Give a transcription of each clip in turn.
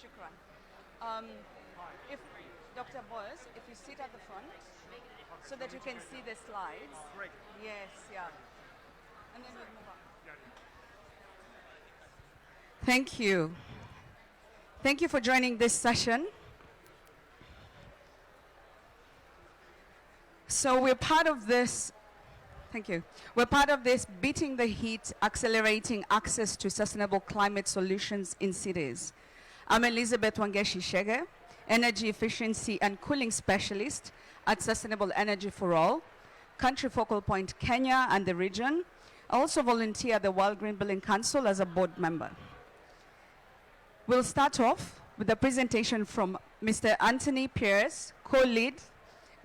Shukran. If Dr. Boyce, if you sit at the front so that you can see the slides. Great. Yes, yeah. And then we'll move on. Yeah. Thank you. Thank you for joining this session. So we're part of this. Thank you. We're part of this Beating the Heat, Accelerating Access to Sustainable Climate Solutions in Cities. I'm Elizabeth Wangeshi Shege, Energy Efficiency and Cooling Specialist at Sustainable Energy for All, Country Focal Point Kenya and the region. I also volunteer at the World Green Building Council as a board member. We'll start off with a presentation from Mr. Anthony Pierce, co-lead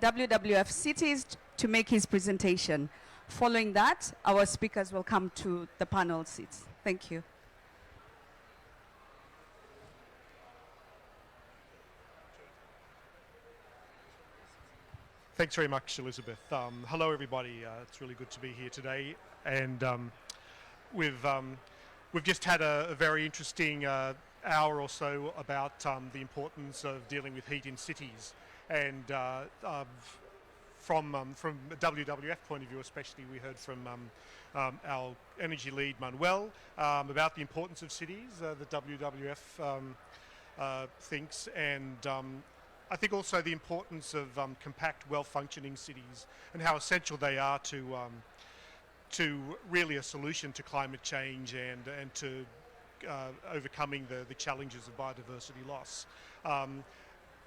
WWF Cities, to make his presentation. Following that, our speakers will come to the panel seats. Thank you. Thanks very much, Elizabeth. Hello, everybody. It's really good to be here today. And we've just had a very interesting hour or so about the importance of dealing with heat in cities. And from a WWF point of view especially, we heard from our energy lead, Manuel, about the importance of cities, the WWF thinks, and I think also the importance of compact, well-functioning cities and how essential they are to really a solution to climate change and to overcoming the challenges of biodiversity loss.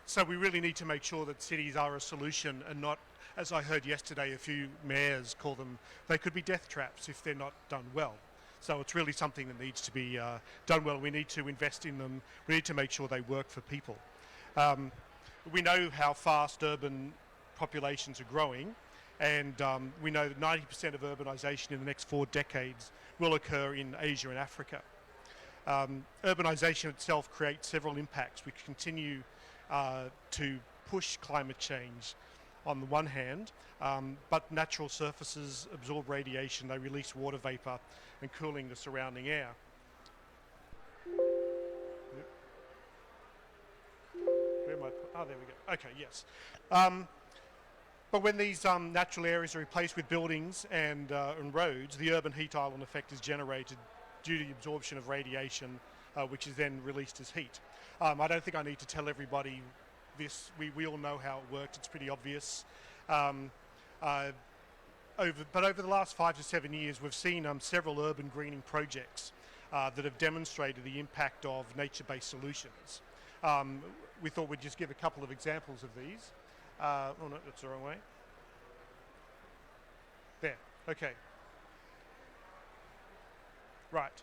So we really need to make sure that cities are a solution and not, as I heard yesterday, a few mayors call them, they could be death traps if they're not done well. So it's really something that needs to be done well. We need to invest in them. We need to make sure they work for people. We know how fast urban populations are growing, and we know that 90% of urbanisation in the next 4 decades will occur in Asia and Africa. Urbanisation itself creates several impacts. We continue to push climate change on the one hand, but natural surfaces absorb radiation, they release water vapour and cooling the surrounding air. Oh, there we go. Okay, yes. But when these natural areas are replaced with buildings and roads, the urban heat island effect is generated due to the absorption of radiation, which is then released as heat. I don't think I need to tell everybody this. We all know how it works. It's pretty obvious. But over the last 5 to 7 years, we've seen several urban greening projects that have demonstrated the impact of nature-based solutions. We thought we'd just give a couple of examples of these. Oh no, that's the wrong way. There, okay. Right.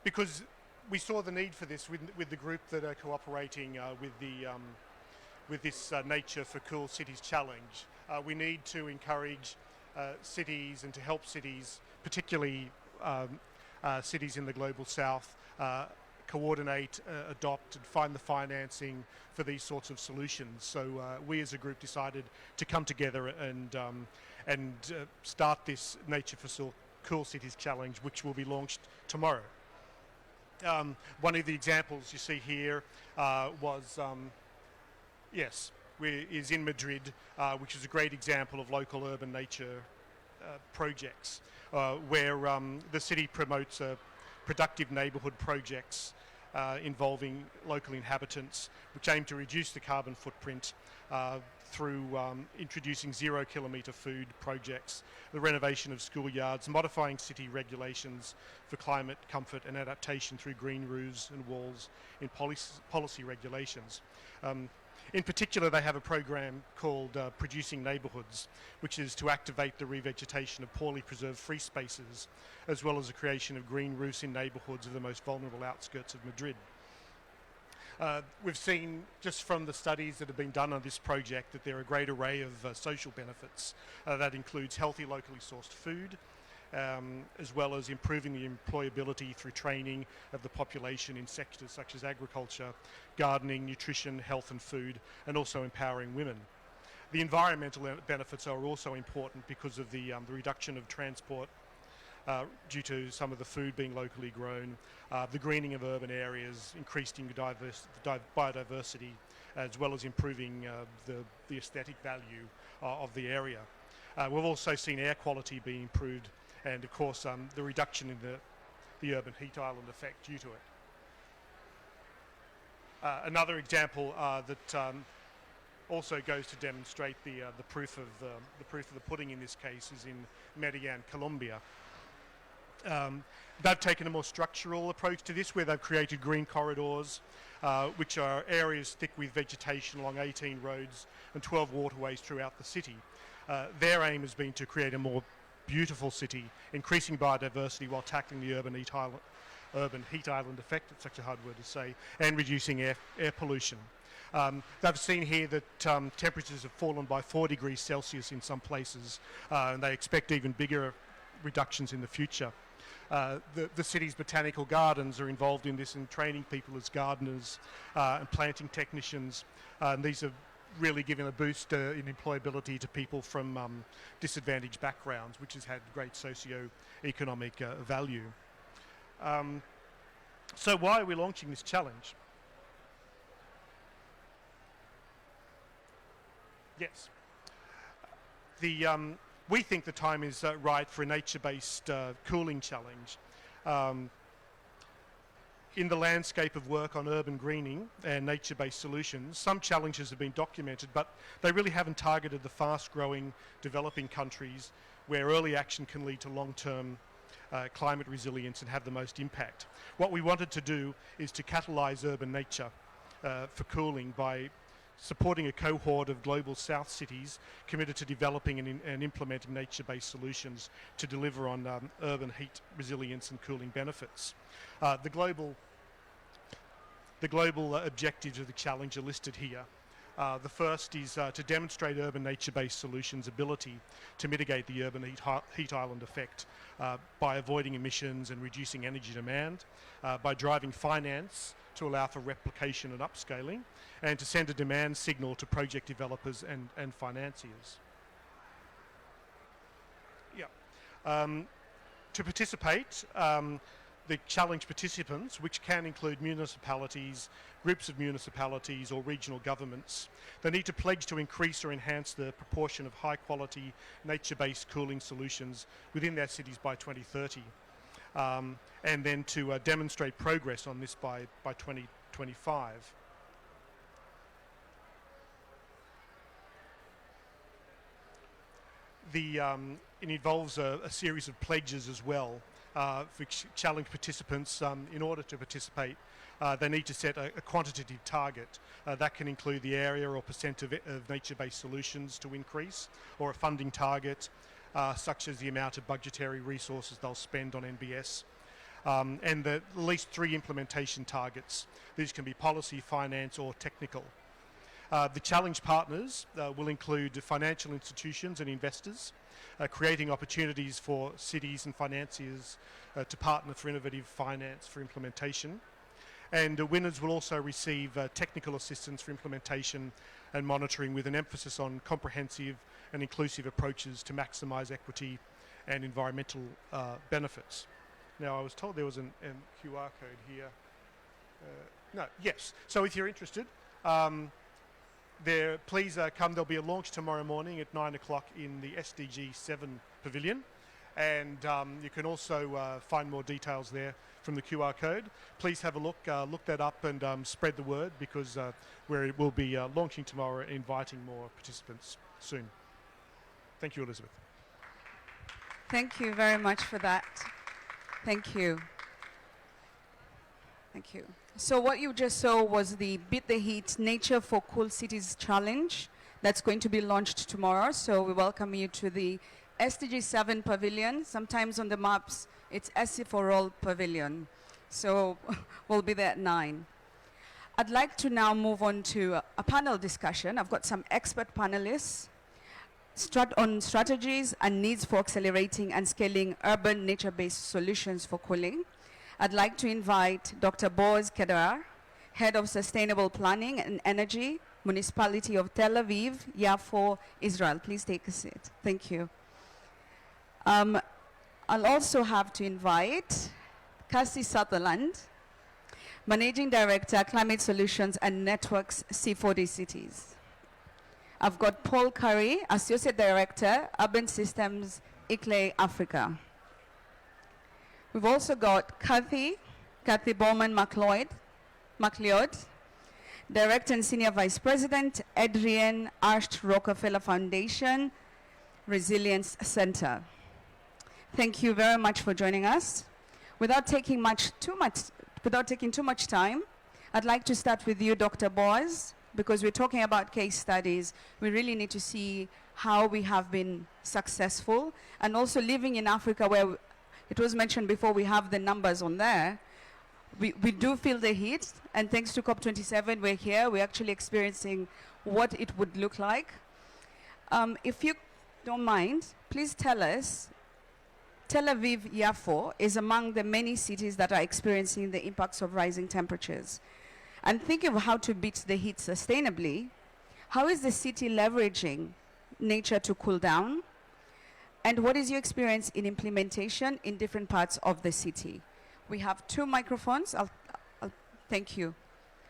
Because we saw the need for this with the group that are cooperating with this Nature for Cool Cities Challenge. We need to encourage cities and to help cities, particularly cities in the global south, coordinate, adopt and find the financing for these sorts of solutions. So we as a group decided to come together and start this Nature for Cool Cities Challenge, which will be launched tomorrow. One of the examples you see here is in Madrid, which is a great example of local urban nature projects, where the city promotes productive neighbourhood projects involving local inhabitants, which aim to reduce the carbon footprint through introducing 0 kilometre food projects, the renovation of schoolyards, modifying city regulations for climate comfort and adaptation through green roofs and walls in policy regulations. In particular, they have a program called Producing Neighbourhoods, which is to activate the revegetation of poorly preserved free spaces, as well as the creation of green roofs in neighbourhoods of the most vulnerable outskirts of Madrid. We've seen just from the studies that have been done on this project that there are a great array of social benefits. That includes healthy, locally sourced food, as well as improving the employability through training of the population in sectors such as agriculture, gardening, nutrition, health and food, and also empowering women. The environmental benefits are also important because of the reduction of transport due to some of the food being locally grown, the greening of urban areas, increasing biodiversity, as well as improving the aesthetic value of the area. We've also seen air quality being improved, and of course the reduction in the urban heat island effect due to it. Another example that also goes to demonstrate the proof of the pudding in this case is in Medellin, Colombia. They've taken a more structural approach to this, where they've created green corridors, which are areas thick with vegetation along 18 roads and 12 waterways throughout the city. Their aim has been to create a more beautiful city, increasing biodiversity while tackling the urban heat island effect, it's such a hard word to say, and reducing air pollution. They've seen here that temperatures have fallen by 4 degrees Celsius in some places, and they expect even bigger reductions in the future. The city's botanical gardens are involved in this and training people as gardeners and planting technicians. And these are really giving a boost in employability to people from disadvantaged backgrounds, which has had great socio-economic value. So why are we launching this challenge? Yes. We think the time is right for a nature-based cooling challenge. In the landscape of work on urban greening and nature-based solutions, some challenges have been documented, but they really haven't targeted the fast-growing developing countries where early action can lead to long-term climate resilience and have the most impact. What we wanted to do is to catalyse urban nature for cooling by supporting a cohort of global south cities committed to developing and implementing nature-based solutions to deliver on urban heat resilience and cooling benefits. The global objectives of the challenge are listed here. The first is to demonstrate urban nature-based solutions' ability to mitigate the urban heat island effect by avoiding emissions and reducing energy demand, by driving finance to allow for replication and upscaling, and to send a demand signal to project developers and financiers. Yeah. To participate, the challenge participants, which can include municipalities, groups of municipalities or regional governments, they need to pledge to increase or enhance the proportion of high quality nature-based cooling solutions within their cities by 2030. And then to demonstrate progress on this by 2025. It involves a series of pledges as well for challenge participants. In order to participate, they need to set a quantitative target. That can include the area or percent of nature-based solutions to increase, or a funding target, such as the amount of budgetary resources they'll spend on NBS. And at least 3 implementation targets. These can be policy, finance or technical. The challenge partners will include financial institutions and investors, creating opportunities for cities and financiers to partner for innovative finance for implementation. And winners will also receive technical assistance for implementation and monitoring, with an emphasis on comprehensive and inclusive approaches to maximise equity and environmental benefits. Now, I was told there was an QR code here. Yes. So if you're interested, please come. There'll be a launch tomorrow morning at 9 o'clock in the SDG 7 pavilion. And you can also find more details there from the QR code. Please have a look that up and spread the word, because we'll be launching tomorrow, inviting more participants soon. Thank you, Elizabeth. Thank you very much for that. Thank you. Thank you. So what you just saw was the Beat the Heat Nature for Cool Cities Challenge that's going to be launched tomorrow. So we welcome you to the SDG 7 Pavilion. Sometimes on the maps, it's SC for All Pavilion. So we'll be there at 9. I'd like to now move on to a panel discussion. I've got some expert panelists on strategies and needs for accelerating and scaling urban nature-based solutions for cooling. I'd like to invite Dr. Boaz Kedar, Head of Sustainable Planning and Energy, Municipality of Tel Aviv, Yafo, Israel. Please take a seat. Thank you. I'll also have to invite Cassie Sutherland, Managing Director, Climate Solutions and Networks, C40 Cities. I've got Paul Curry, Associate Director, Urban Systems, ICLE Africa. We've also got Kathy Bowman McLeod, Director and Senior Vice President, Adrienne Asht Rockefeller Foundation, Resilience Center. Thank you very much for joining us. Without taking too much time, I'd like to start with you, Dr. Boaz, because we're talking about case studies. We really need to see how we have been successful, and also living in Africa, where it was mentioned before, we have the numbers on there. We do feel the heat, and thanks to COP27, we're here. We're actually experiencing what it would look like. If you don't mind, please tell us, Tel Aviv-Yafo is among the many cities that are experiencing the impacts of rising temperatures. And thinking of how to beat the heat sustainably, how is the city leveraging nature to cool down? And what is your experience in implementation in different parts of the city? We have 2 microphones. I'll thank you.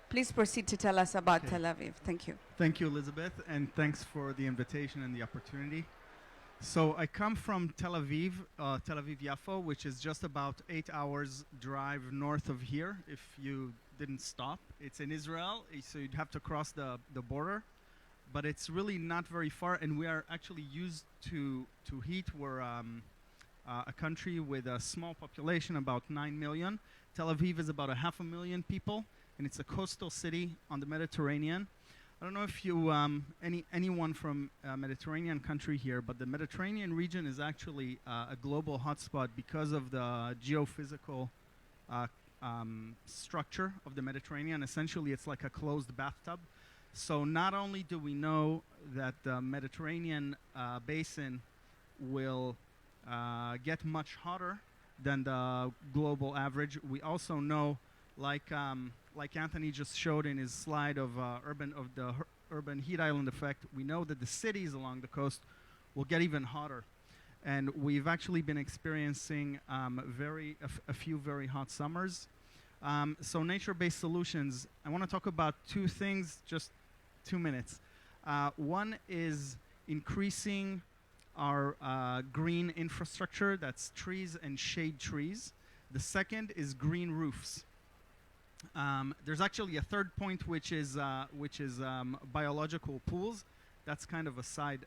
Please proceed to tell us about Tel Aviv. Thank you. Thank you, Elizabeth, and thanks for the invitation and the opportunity. So I come from Tel Aviv Yafo, which is just about 8 hours drive north of here, if you didn't stop. It's in Israel, so you'd have to cross the border, but it's really not very far, and we are actually used to heat. We're a country with a small population, about 9 million. Tel Aviv is about 500,000 people, and it's a coastal city on the Mediterranean. I don't know if you, anyone from a Mediterranean country here, but the Mediterranean region is actually a global hotspot because of the geophysical structure of the Mediterranean. Essentially, it's like a closed bathtub. So not only do we know that the Mediterranean basin will get much hotter than the global average, we also know, like Anthony just showed in his slide of the urban heat island effect, we know that the cities along the coast will get even hotter. And we've actually been experiencing a few very hot summers. So nature-based solutions, I want to talk about 2 things, just 2 minutes. One is increasing our green infrastructure, that's trees and shade trees. The second is green roofs. There's actually a third point, which is biological pools. That's kind of a side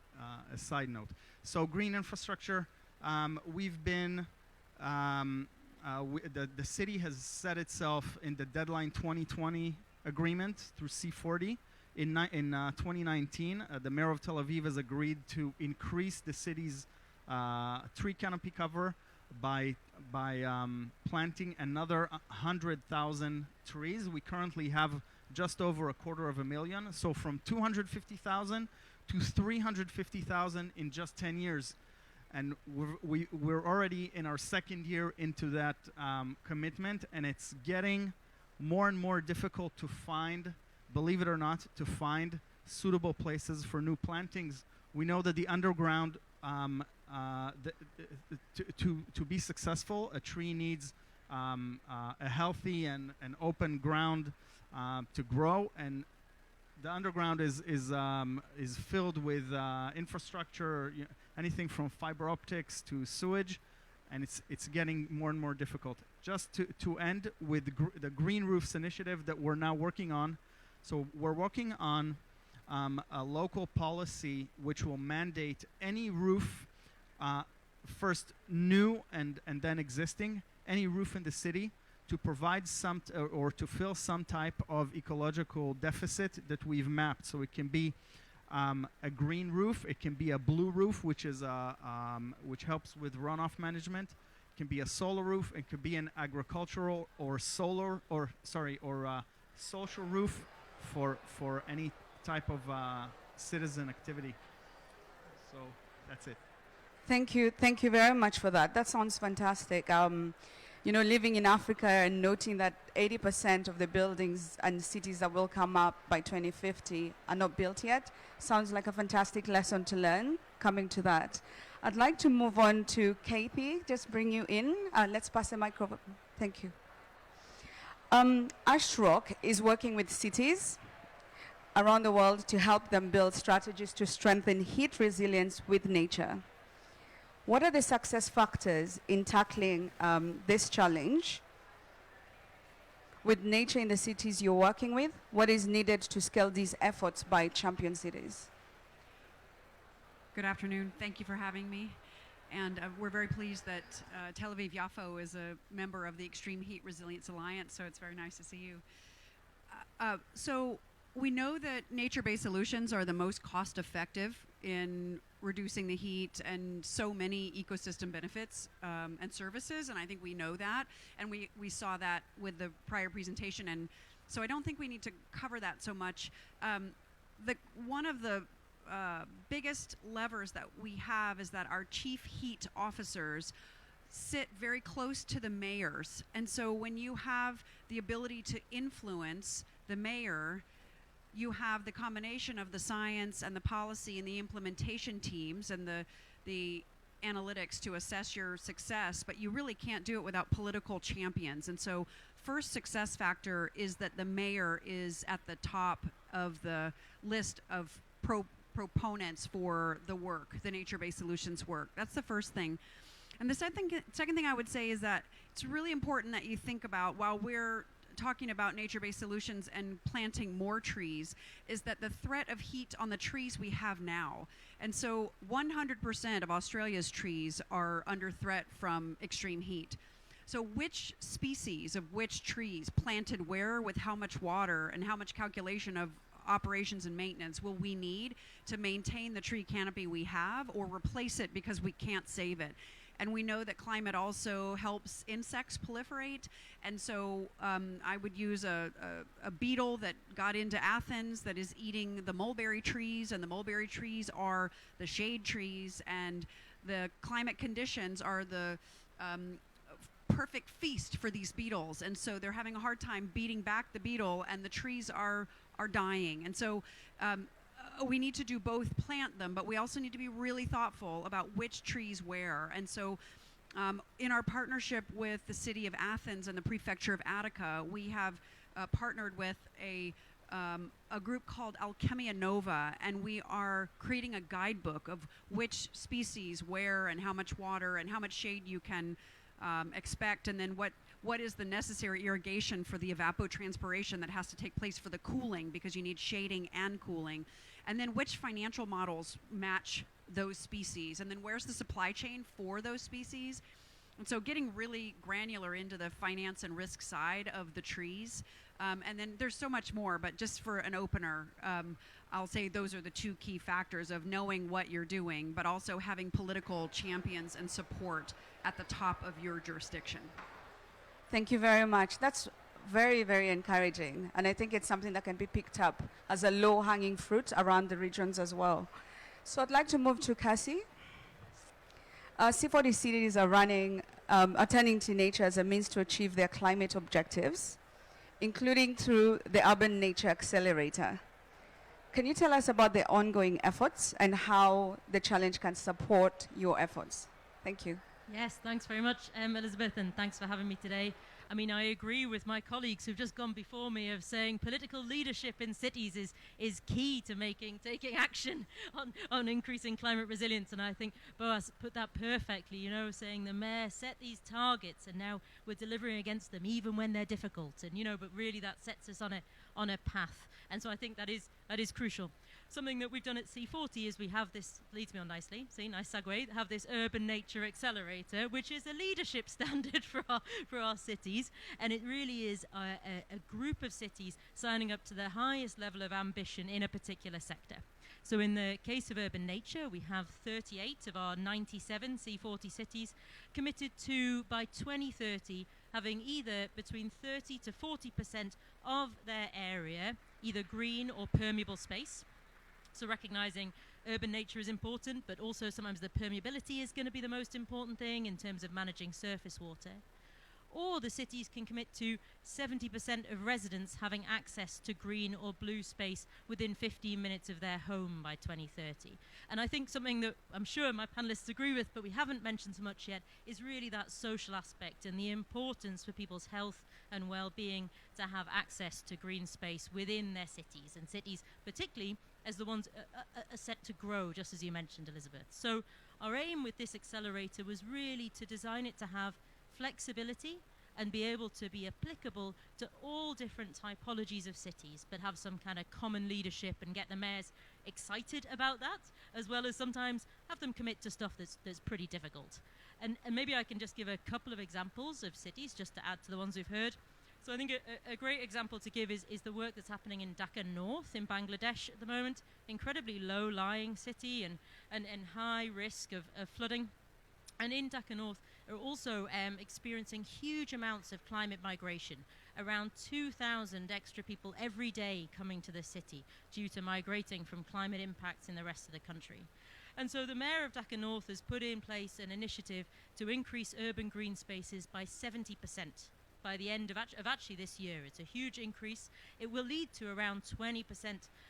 note. So green infrastructure, we've been the city has set itself in the deadline 2020 agreement through C40. In 2019, the mayor of Tel Aviv has agreed to increase the city's tree canopy cover by planting another 100,000 trees. We currently have just over 250,000. So from 250,000 to 350,000 in just 10 years. And we're already in our 2nd year into that commitment, and it's getting more and more difficult to find, believe it or not, to find suitable places for new plantings. We know that the underground, to be successful, a tree needs a healthy and open ground to grow, and the underground is filled with infrastructure, anything from fiber optics to sewage, and it's getting more and more difficult. Just to end with the Green Roofs initiative that we're now working on. So we're working on a local policy which will mandate any roof, first new and then existing, any roof in the city, to provide some or to fill some type of ecological deficit that we've mapped. So it can be a green roof, it can be a blue roof, which is which helps with runoff management. It can be a solar roof. It could be an agricultural or social roof for any type of citizen activity. So that's it. Thank you very much for that. That sounds fantastic. You know, living in Africa and noting that 80% of the buildings and cities that will come up by 2050 are not built yet, sounds like a fantastic lesson to learn coming to that. I'd like to move on to Kathy, just bring you in. Let's pass the microphone. Thank you. Ashrock is working with cities around the world to help them build strategies to strengthen heat resilience with nature. What are the success factors in tackling this challenge with nature in the cities you're working with? What is needed to scale these efforts by champion cities? Good afternoon. Thank you for having me. And we're very pleased that Tel Aviv-Yafo is a member of the Extreme Heat Resilience Alliance, so it's very nice to see you. So we know that nature-based solutions are the most cost-effective in reducing the heat and so many ecosystem benefits and services, and I think we know that, and we saw that with the prior presentation, and so I don't think we need to cover that so much. One of the biggest levers that we have is that our chief heat officers sit very close to the mayors, and so when you have the ability to influence the mayor, you have the combination of the science and the policy and the implementation teams and the analytics to assess your success, but you really can't do it without political champions. And so first success factor is that the mayor is at the top of the list of proponents for the work, the nature-based solutions work. That's the first thing. And the second thing I would say is that it's really important that you think about, while we're talking about nature-based solutions and planting more trees, is that the threat of heat on the trees we have now. And so 100% of Australia's trees are under threat from extreme heat. So which species of which trees planted where with how much water and how much calculation of operations and maintenance will we need to maintain the tree canopy we have or replace it because we can't save it? And we know that climate also helps insects proliferate. And so I would use a beetle that got into Athens that is eating the mulberry trees, and the mulberry trees are the shade trees, and the climate conditions are the perfect feast for these beetles. And so they're having a hard time beating back the beetle, and the trees are dying. And so we need to do both, plant them, but we also need to be really thoughtful about which trees where. And so in our partnership with the city of Athens and the prefecture of Attica, we have partnered with a group called Alchemia Nova, and we are creating a guidebook of which species where and how much water and how much shade you can expect, and then what is the necessary irrigation for the evapotranspiration that has to take place for the cooling, because you need shading and cooling. And then which financial models match those species, and then where's the supply chain for those species. And so getting really granular into the finance and risk side of the trees. And then there's so much more, but just for an opener, I'll say those are the two key factors of knowing what you're doing, but also having political champions and support at the top of your jurisdiction. Thank you very much. That's very, very encouraging. And I think it's something that can be picked up as a low-hanging fruit around the regions as well. So I'd like to move to Cassie. C40 cities are turning to nature as a means to achieve their climate objectives, including through the Urban Nature Accelerator. Can you tell us about the ongoing efforts and how the challenge can support your efforts? Thank you. Yes, thanks very much, Elizabeth, and thanks for having me today. I mean, I agree with my colleagues who've just gone before me of saying political leadership in cities is key to taking action on increasing climate resilience. And I think Boaz put that perfectly, you know, saying the mayor set these targets and now we're delivering against them even when they're difficult. And, you know, but really that sets us on a path. And so I think that is crucial. Something that we've done at C40 is we have this, leads me on nicely, see, nice segue, have this Urban Nature Accelerator, which is a leadership standard for our cities, and it really is a group of cities signing up to the highest level of ambition in a particular sector. So in the case of urban nature, we have 38 of our 97 C40 cities committed to, by 2030, having either between 30 to 40% of their area either green or permeable space. So recognizing urban nature is important, but also sometimes the permeability is going to be the most important thing in terms of managing surface water. or the cities can commit to 70% of residents having access to green or blue space within 15 minutes of their home by 2030. And I think something that I'm sure my panelists agree with, but we haven't mentioned so much yet, is really that social aspect and the importance for people's health and well-being to have access to green space within their cities, and cities particularly as the ones are set to grow, just as you mentioned, Elizabeth. So our aim with this accelerator was really to design it to have flexibility and be able to be applicable to all different typologies of cities, but have some kind of common leadership and get the mayors excited about that, as well as sometimes have them commit to stuff that's pretty difficult. And maybe I can just give a couple of examples of cities just to add to the ones we've heard. So I think a great example to give is the work that's happening in Dhaka North in Bangladesh at the moment. Incredibly low-lying city and high risk of flooding. And in Dhaka North are also experiencing huge amounts of climate migration. Around 2,000 extra people every day coming to the city due to migrating from climate impacts in the rest of the country. And so the Mayor of Dhaka North has put in place an initiative to increase urban green spaces by 70% by the end of actually this year. It's a huge increase. It will lead to around 20%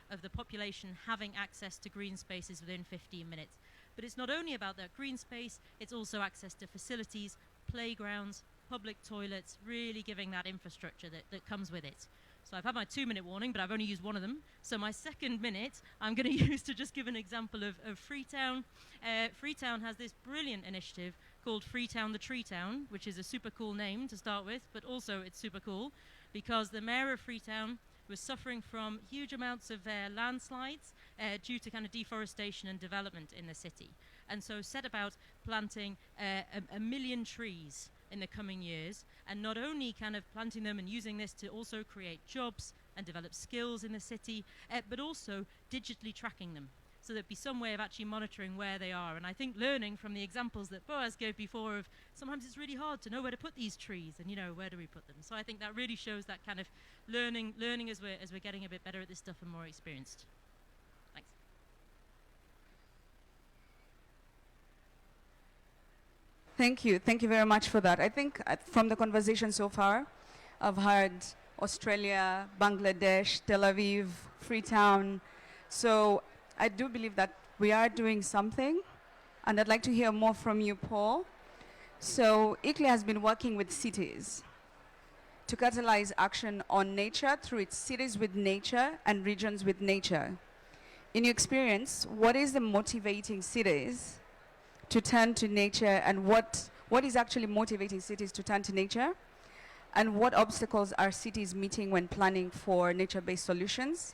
of the population having access to green spaces within 15 minutes. But it's not only about that green space, it's also access to facilities, playgrounds, public toilets, really giving that infrastructure that comes with it. So I've had my 2-minute warning, but I've only used one of them. So my second minute, I'm going to use to just give an example of Freetown. Freetown has this brilliant initiative called Freetown the Tree Town, which is a super cool name to start with, but also it's super cool because the mayor of Freetown was suffering from huge amounts of landslides due to kind of deforestation and development in the city. And so set about planting 1 million trees in the coming years, and not only kind of planting them and using this to also create jobs and develop skills in the city, but also digitally tracking them. So there'd be some way of actually monitoring where they are. And I think learning from the examples that Boaz gave before of sometimes it's really hard to know where to put these trees and, you know, where do we put them? So I think that really shows that kind of learning as we're getting a bit better at this stuff and more experienced. Thanks. Thank you. Thank you very much for that. I think from the conversation so far, I've heard Australia, Bangladesh, Tel Aviv, Freetown. So I do believe that we are doing something, and I'd like to hear more from you, Paul. So ICLEI has been working with cities to catalyze action on nature through its cities with nature and regions with nature. In your experience, what is the motivating cities to turn to nature, and what is actually motivating cities to turn to nature? And what obstacles are cities meeting when planning for nature-based solutions?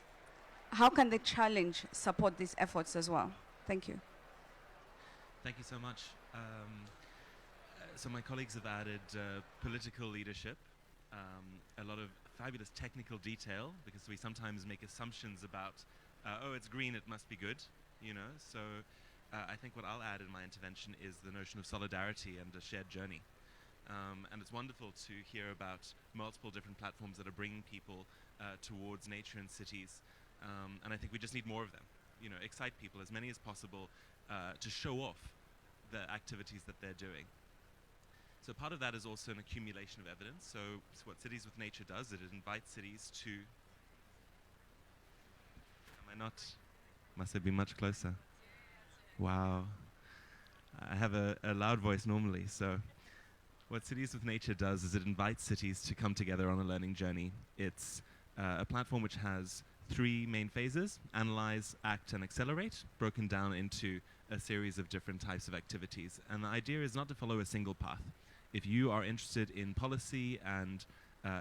How can the challenge support these efforts as well? Thank you. Thank you so much. So my colleagues have added political leadership, a lot of fabulous technical detail, because we sometimes make assumptions about, oh, it's green, it must be good, you know. So I think what I'll add in my intervention is the notion of solidarity and a shared journey. And it's wonderful to hear about multiple different platforms that are bringing people towards nature in cities. And I think we just need more of them. You know, excite people, as many as possible, to show off the activities that they're doing. So part of that is also an accumulation of evidence. So what Cities with Nature does, it invites cities to... Am I not? Must I be much closer? Wow. I have a loud voice normally, so... What Cities with Nature does is it invites cities to come together on a learning journey. It's a platform which has 3 main phases: analyze, act, and accelerate, broken down into a series of different types of activities. And the idea is not to follow a single path. If you are interested in policy and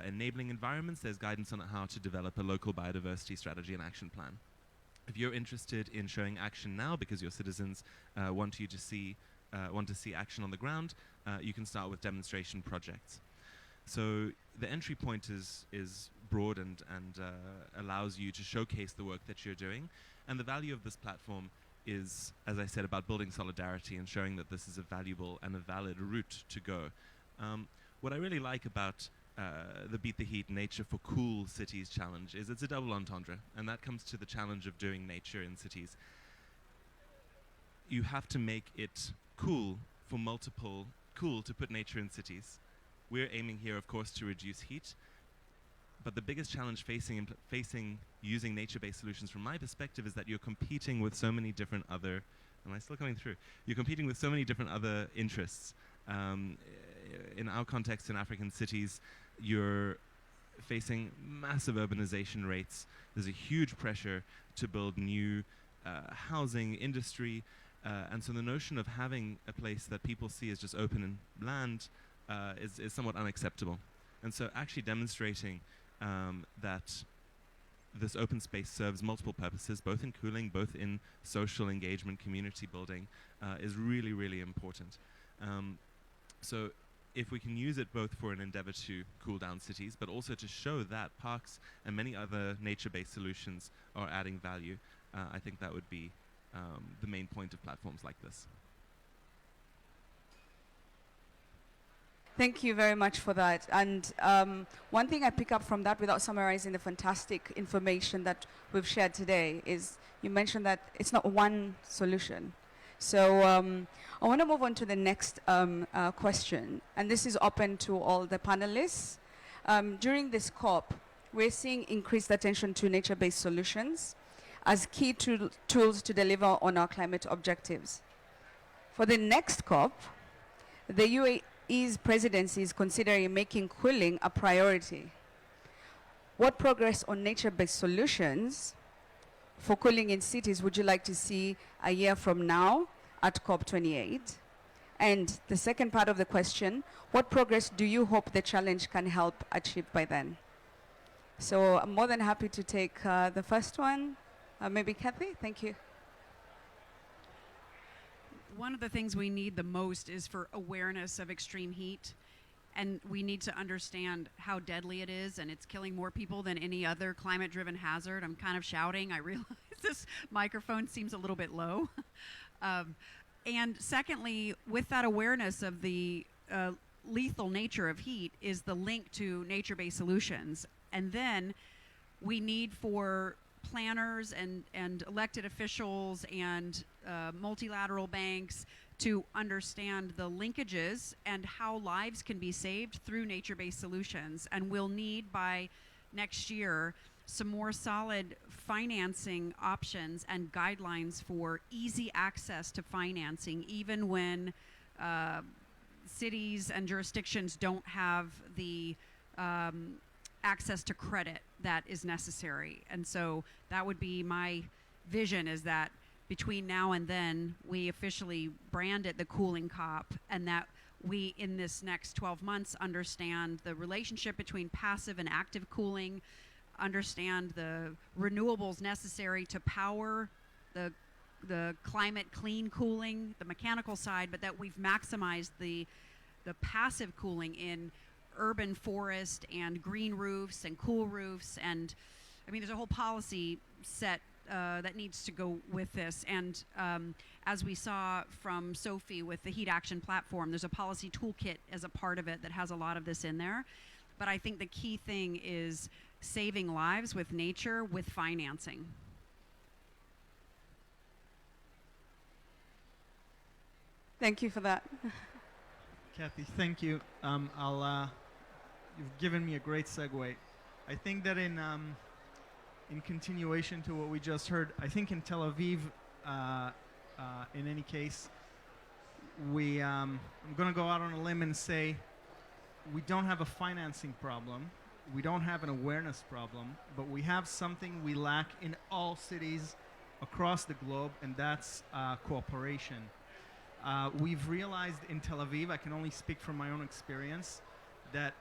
enabling environments, there's guidance on how to develop a local biodiversity strategy and action plan. If you're interested in showing action now because your citizens want to see action on the ground, you can start with demonstration projects. So the entry point is broad and allows you to showcase the work that you're doing. And the value of this platform is, as I said, about building solidarity and showing that this is a valuable and a valid route to go. What I really like about the Beat the Heat Nature for Cool Cities challenge is it's a double entendre, and that comes to the challenge of doing nature in cities. You have to make it cool to put nature in cities. we're aiming here, of course, to reduce heat. But the biggest challenge facing using nature-based solutions from my perspective is that you're competing with so many different other, am I still coming through? You're competing with so many different other interests. In our context in African cities, you're facing massive urbanization rates. There's a huge pressure to build new housing, industry, and so the notion of having a place that people see as just open land is somewhat unacceptable. And so actually demonstrating that this open space serves multiple purposes, both in cooling, both in social engagement, community building, is really, really important. So if we can use it both for an endeavor to cool down cities, but also to show that parks and many other nature-based solutions are adding value, I think that would be the main point of platforms like this. Thank you very much for that. And one thing I pick up from that, without summarizing the fantastic information that we've shared today, is you mentioned that it's not one solution. So I want to move on to the next question, and this is open to all the panelists. During this COP, we're seeing increased attention to nature-based solutions as key tools to deliver on our climate objectives. For the next COP, the UAE's presidency is considering making cooling a priority. What progress on nature-based solutions for cooling in cities would you like to see a year from now at COP28? And the second part of the question, what progress do you hope the challenge can help achieve by then? So I'm more than happy to take the first one. Maybe Kathy, thank you. One of the things we need the most is for awareness of extreme heat. And we need to understand how deadly it is, and it's killing more people than any other climate-driven hazard. I'm kind of shouting. I realize this microphone seems a little bit low. And secondly, with that awareness of the lethal nature of heat is the link to nature-based solutions. And then we need for planners and elected officials and multilateral banks to understand the linkages and how lives can be saved through nature-based solutions. And we'll need by next year some more solid financing options and guidelines for easy access to financing, even when cities and jurisdictions don't have the access to credit that is necessary. And so that would be my vision, is that between now and then, we officially brand it the Cooling COP, and that we, in this next 12 months, understand the relationship between passive and active cooling, understand the renewables necessary to power the climate clean cooling, the mechanical side, but that we've maximized the passive cooling in urban forest and green roofs and cool roofs. And I mean, there's a whole policy set that needs to go with this. And as we saw from Sophie with the Heat Action Platform, there's a policy toolkit as a part of it that has a lot of this in there. But I think the key thing is saving lives with nature, with financing. Thank you for that. Kathy, thank you. You've given me a great segue. I think that in continuation to what we just heard, I think in Tel Aviv, in any case, I'm going to go out on a limb and say we don't have a financing problem, we don't have an awareness problem, but we have something we lack in all cities across the globe, and that's cooperation. We've realized in Tel Aviv, I can only speak from my own experience, that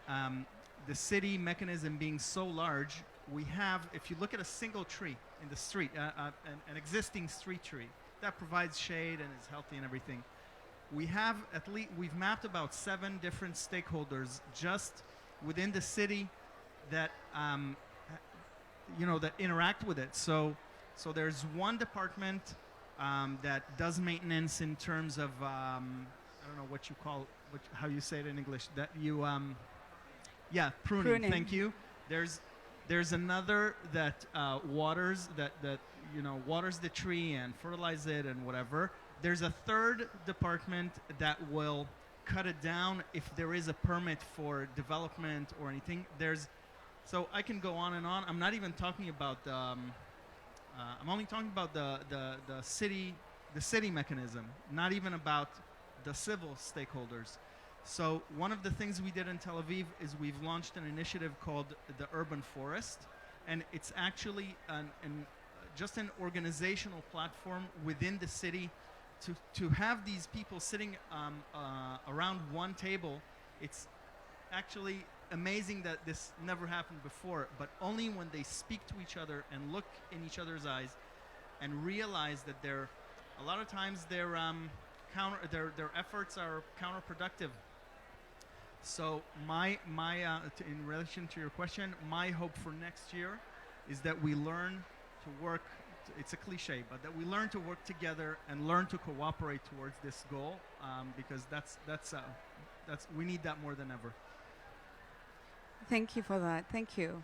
the city mechanism being so large, we have, if you look at a single tree in the street, an existing street tree that provides shade and is healthy and everything, we have we've mapped about 7 different stakeholders just within the city that that interact with it. So there's one department that does maintenance in terms of I don't know what you call how you say it in English, that you pruning. Thank you. There's another that waters waters the tree and fertilize it and whatever. There's a third department that will cut it down if there is a permit for development or anything. So I can go on and on. I'm not even talking about I'm only talking about the city mechanism, not even about the civil stakeholders. So one of the things we did in Tel Aviv is we've launched an initiative called the Urban Forest, and it's actually just an organizational platform within the city to have these people sitting around one table. It's actually amazing that this never happened before, but only when they speak to each other and look in each other's eyes and realize that a lot of times their efforts are counterproductive. So in relation to your question, my hope for next year is that we learn to work. It's a cliche, but that we learn to work together and learn to cooperate towards this goal, because we need that more than ever. Thank you for that. Thank you.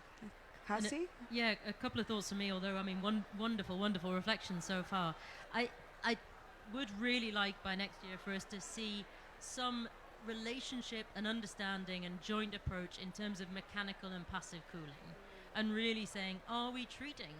Hasi? Yeah, a couple of thoughts from me, although, I mean, wonderful reflection so far. I would really like by next year for us to see some relationship and understanding and joint approach in terms of mechanical and passive cooling, and really saying, are we treating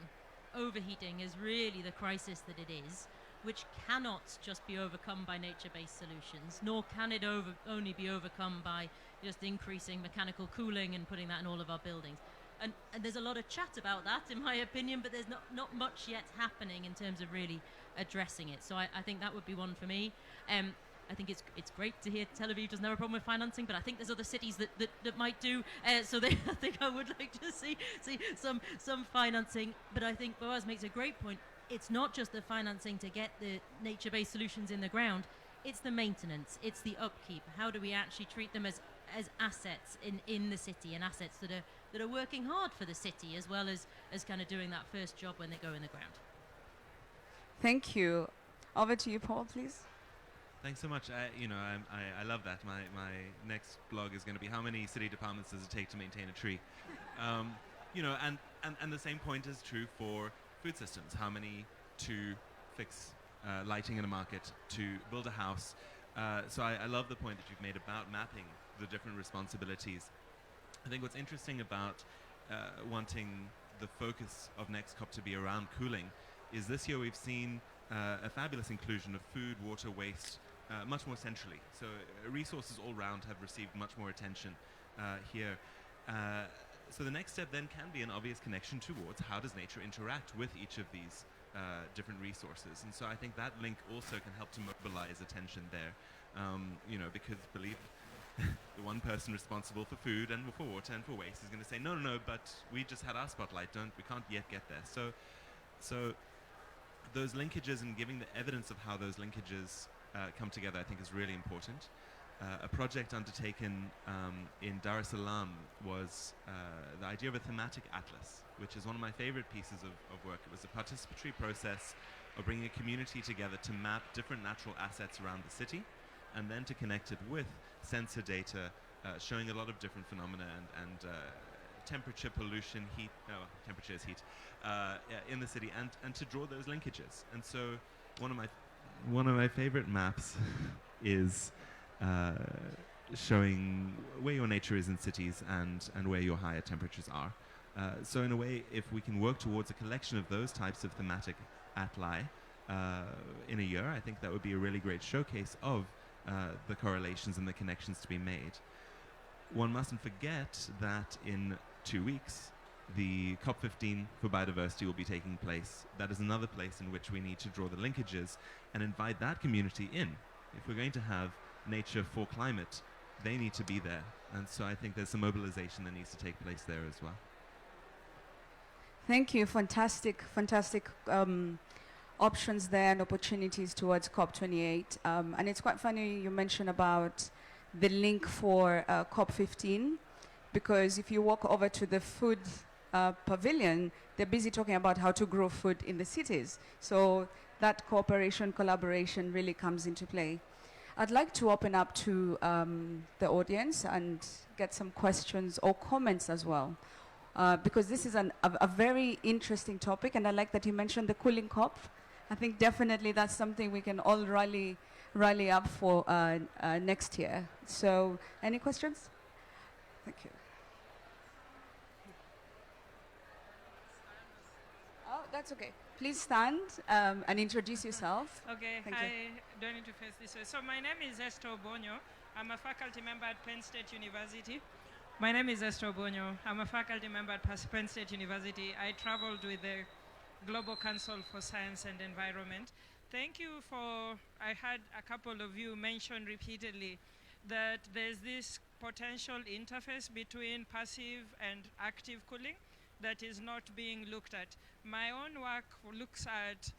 overheating as really the crisis that it is, which cannot just be overcome by nature-based solutions, nor can it only be overcome by just increasing mechanical cooling and putting that in all of our buildings. And there's a lot of chat about that, in my opinion, but there's not much yet happening in terms of really addressing it. So I think that would be one for me. I think it's great to hear Tel Aviv doesn't have a problem with financing, but I think there's other cities that might do. I think I would like to see some financing. But I think Boaz makes a great point. It's not just the financing to get the nature-based solutions in the ground. It's the maintenance. It's the upkeep. How do we actually treat them as assets in the city, and assets that are working hard for the city, as well as kind of doing that first job when they go in the ground. Thank you. Over to you, Paul, please. Thanks so much. I love that. My next blog is going to be how many city departments does it take to maintain a tree? And the same point is true for food systems. How many to fix lighting in a market, to build a house? So I love the point that you've made about mapping the different responsibilities. I think what's interesting about wanting the focus of next COP to be around cooling is this year we've seen a fabulous inclusion of food, water, waste much more centrally. So resources all round have received much more attention here. So the next step then can be an obvious connection towards how does nature interact with each of these different resources. And so I think that link also can help to mobilize attention there. Because believe the one person responsible for food and for water and for waste is going to say, no, but we just had our spotlight, we can't yet get there. So those linkages and giving the evidence of how those linkages come together, I think is really important. A project undertaken in Dar es Salaam was the idea of a thematic atlas, which is one of my favorite pieces of work. It was a participatory process of bringing a community together to map different natural assets around the city, and then to connect it with sensor data showing a lot of different phenomena and temperature, pollution, heat, temperature is heat, in the city, and to draw those linkages. And so one of my favorite maps is showing where your nature is in cities and where your higher temperatures are. So in a way, if we can work towards a collection of those types of thematic atli in a year, I think that would be a really great showcase of the correlations and the connections to be made. One mustn't forget that in 2 weeks, the COP15 for biodiversity will be taking place. That is another place in which we need to draw the linkages and invite that community in. If we're going to have nature for climate, they need to be there. And so I think there's some mobilization that needs to take place there as well. Thank you. Fantastic options there and opportunities towards COP28. And it's quite funny you mentioned about the link for COP15, because if you walk over to the food pavilion, they're busy talking about how to grow food in the cities. So that cooperation, collaboration really comes into play. I'd like to open up to the audience and get some questions or comments as well, because this is a very interesting topic, and I like that you mentioned the cooling COP. I think definitely that's something we can all rally rally up for next year. So, any questions? Thank you. Oh, that's okay. Please stand and introduce yourself. Okay, Thank hi, you. do I need to face this way? So my name is Esther Bonyo. I'm a faculty member at Penn State University. My name is Esther Bonyo. I'm a faculty member at Penn State University. I traveled with the Global Council for Science and Environment. Thank you for, I had a couple of you mention repeatedly that there's this potential interface between passive and active cooling that is not being looked at. My own work looks at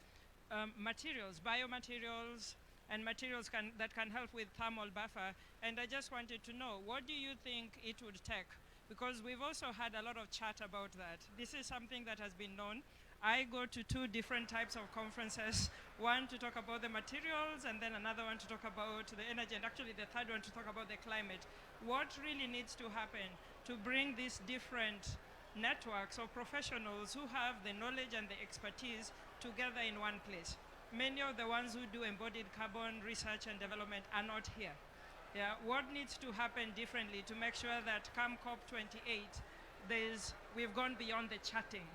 materials, biomaterials, and materials that can help with thermal buffer. And I just wanted to know, what do you think it would take? Because we've also had a lot of chat about that. This is something that has been known. I go to 2 different types of conferences, one to talk about the materials and then another one to talk about the energy, and actually the third one to talk about the climate. What really needs to happen to bring these different networks of professionals who have the knowledge and the expertise together in one place? Many of the ones who do embodied carbon research and development are not here. Yeah, what needs to happen differently to make sure that come COP28, we've gone beyond the chatting,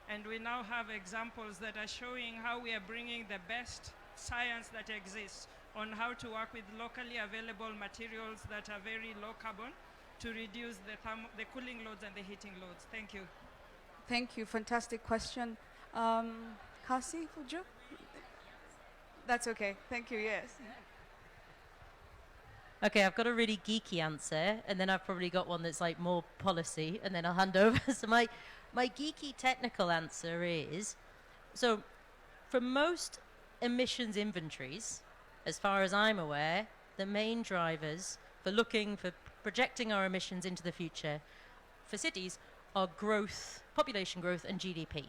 and we now have examples that are showing how we are bringing the best science that exists on how to work with locally available materials that are very low carbon to reduce the cooling loads and the heating loads. Thank you. Thank you. Fantastic question. Kasi, would you? That's okay. Thank you. Yes. Okay, I've got a really geeky answer, and then I've probably got one that's like more policy, and then I'll hand over. So my geeky technical answer is, so for most emissions inventories, as far as I'm aware, the main drivers for projecting our emissions into the future for cities are growth, population growth, and GDP.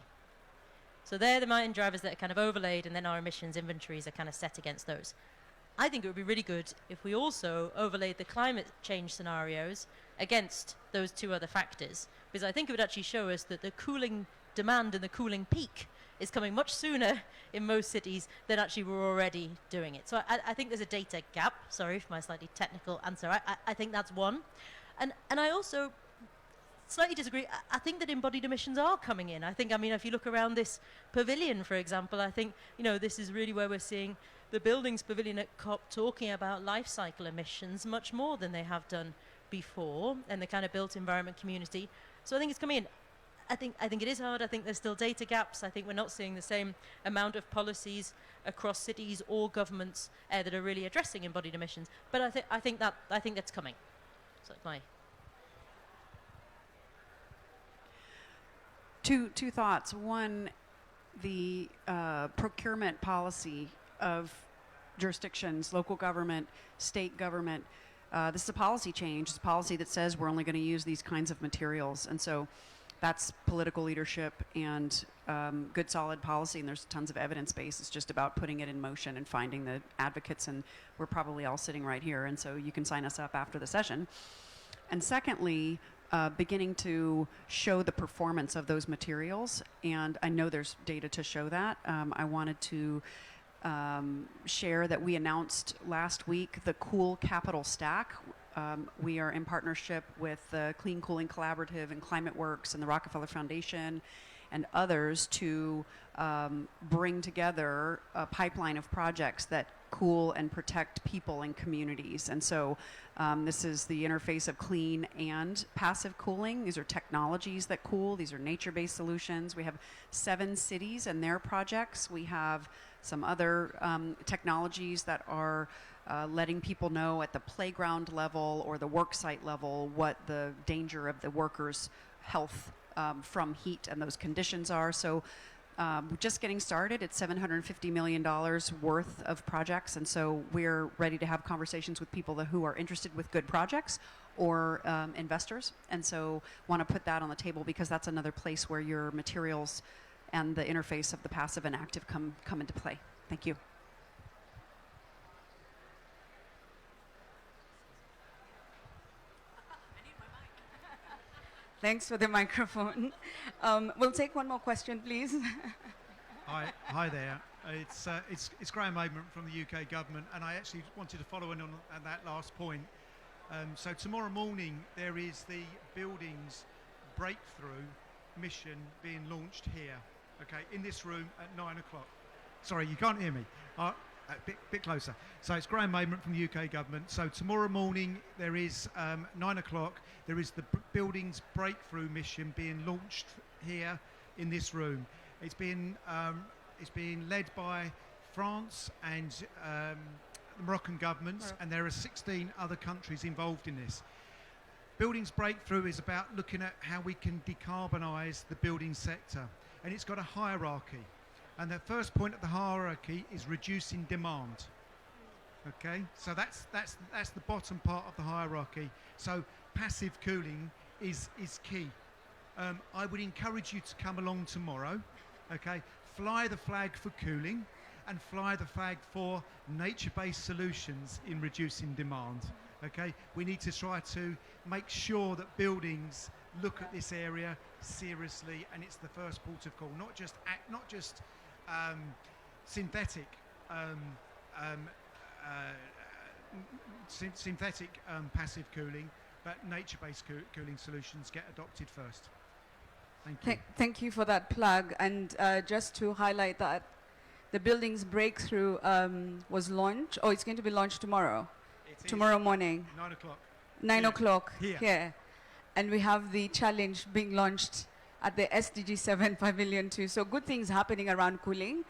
So they're the main drivers that are kind of overlaid, and then our emissions inventories are kind of set against those. I think it would be really good if we also overlaid the climate change scenarios against those 2 other factors, because I think it would actually show us that the cooling demand and the cooling peak is coming much sooner in most cities than actually we're already doing it. So I think there's a data gap. Sorry for my slightly technical answer. I think that's one. And I also slightly disagree. I think that embodied emissions are coming in. I mean, if you look around this pavilion, for example, I think, this is really where we're seeing the buildings pavilion at COP talking about life cycle emissions much more than they have done before, and the kind of built environment community. So I think it's coming in. I think it is hard. I think there's still data gaps. I think we're not seeing the same amount of policies across cities or governments that are really addressing embodied emissions. But I think that's coming. So that's my Two thoughts. One, the procurement policy of jurisdictions, local government, state government. This is a policy change. It's a policy that says we're only going to use these kinds of materials. And so that's political leadership and good solid policy, and there's tons of evidence base. It's just about putting it in motion and finding the advocates, and we're probably all sitting right here, and so you can sign us up after the session. And secondly, beginning to show the performance of those materials, and I know there's data to show that. I wanted to share that we announced last week the Cool Capital Stack. We are in partnership with the Clean Cooling Collaborative and Climate Works and the Rockefeller Foundation and others to bring together a pipeline of projects that cool and protect people and communities. And so this is the interface of clean and passive cooling. These are technologies that cool. These are nature-based solutions. We have 7 cities and their projects. We have some other technologies that are letting people know at the playground level or the worksite level what the danger of the workers' health from heat and those conditions are. So we're just getting started. It's $750 million worth of projects, and so we're ready to have conversations with people who are interested with good projects or investors, and so want to put that on the table because that's another place where your materials and the interface of the passive and active come into play. Thank you. Thanks for the microphone. We'll take one more question, please. Hi there. It's Graham Abram from the UK government, and I actually wanted to follow in on that last point. So tomorrow morning there is the buildings breakthrough mission being launched here, okay, in this room at 9 o'clock. Sorry, you can't hear me. A bit closer. So it's Graham Abram from the UK government. So tomorrow morning there is 9 o'clock. There is the buildings breakthrough mission being launched here in this room. It's being led by France and the Moroccan governments, and there are 16 other countries involved in this. Buildings Breakthrough is about looking at how we can decarbonise the building sector, and it's got a hierarchy. And the first point of the hierarchy is reducing demand. Okay, so that's the bottom part of the hierarchy. So passive cooling is key. I would encourage you to come along tomorrow. Okay, fly the flag for cooling and fly the flag for nature-based solutions in reducing demand. Okay, we need to try to make sure that buildings look at this area seriously, and it's the first port of call, not just synthetic passive cooling, but nature-based cooling solutions get adopted first. Thank you. Thank you for that plug. And just to highlight that the Buildings Breakthrough was launched, it's going to be launched tomorrow. Tomorrow morning. 9 o'clock. 9 o'clock here. And we have the challenge being launched at the SDG 7 Pavilion too. So good things happening around cooling,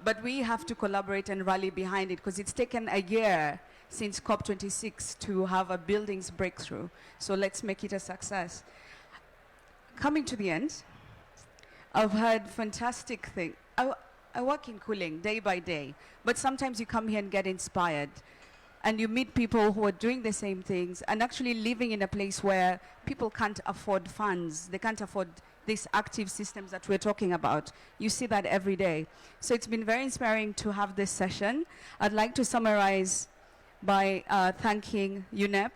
but we have to collaborate and rally behind it, because it's taken a year since COP26 to have a buildings breakthrough. So let's make it a success. Coming to the end, I've heard fantastic things. I work in cooling day by day, but sometimes you come here and get inspired, and you meet people who are doing the same things and actually living in a place where people can't afford funds. They can't afford these active systems that we're talking about. You see that every day. So it's been very inspiring to have this session. I'd like to summarize by thanking UNEP,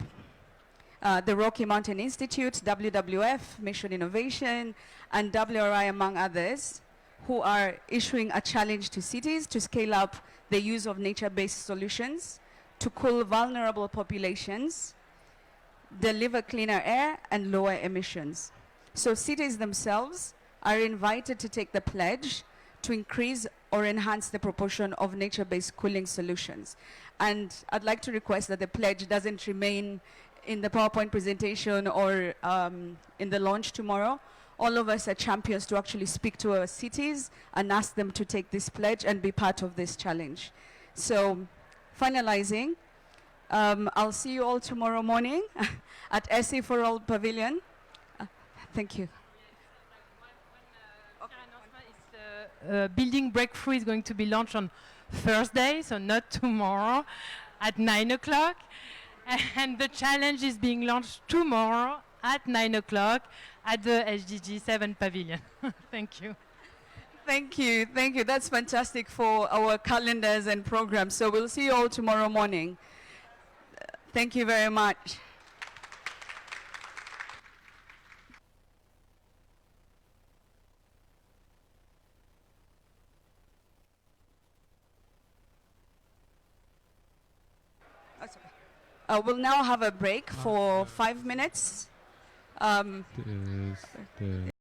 the Rocky Mountain Institute, WWF, Mission Innovation, and WRI, among others, who are issuing a challenge to cities to scale up the use of nature-based solutions to cool vulnerable populations, deliver cleaner air, and lower emissions. So cities themselves are invited to take the pledge to increase or enhance the proportion of nature-based cooling solutions. And I'd like to request that the pledge doesn't remain in the PowerPoint presentation or in the launch tomorrow. All of us are champions to actually speak to our cities and ask them to take this pledge and be part of this challenge. So, finalizing, I'll see you all tomorrow morning at SA for All Pavilion. Thank you. Building Breakthrough is going to be launched on Thursday, so not tomorrow, at 9 o'clock. And the challenge is being launched tomorrow at 9 o'clock at the SDG 7 Pavilion. Thank you. Thank you. Thank you. That's fantastic for our calendars and programs. So we'll see you all tomorrow morning. Thank you very much. We'll now have a break for 5 minutes.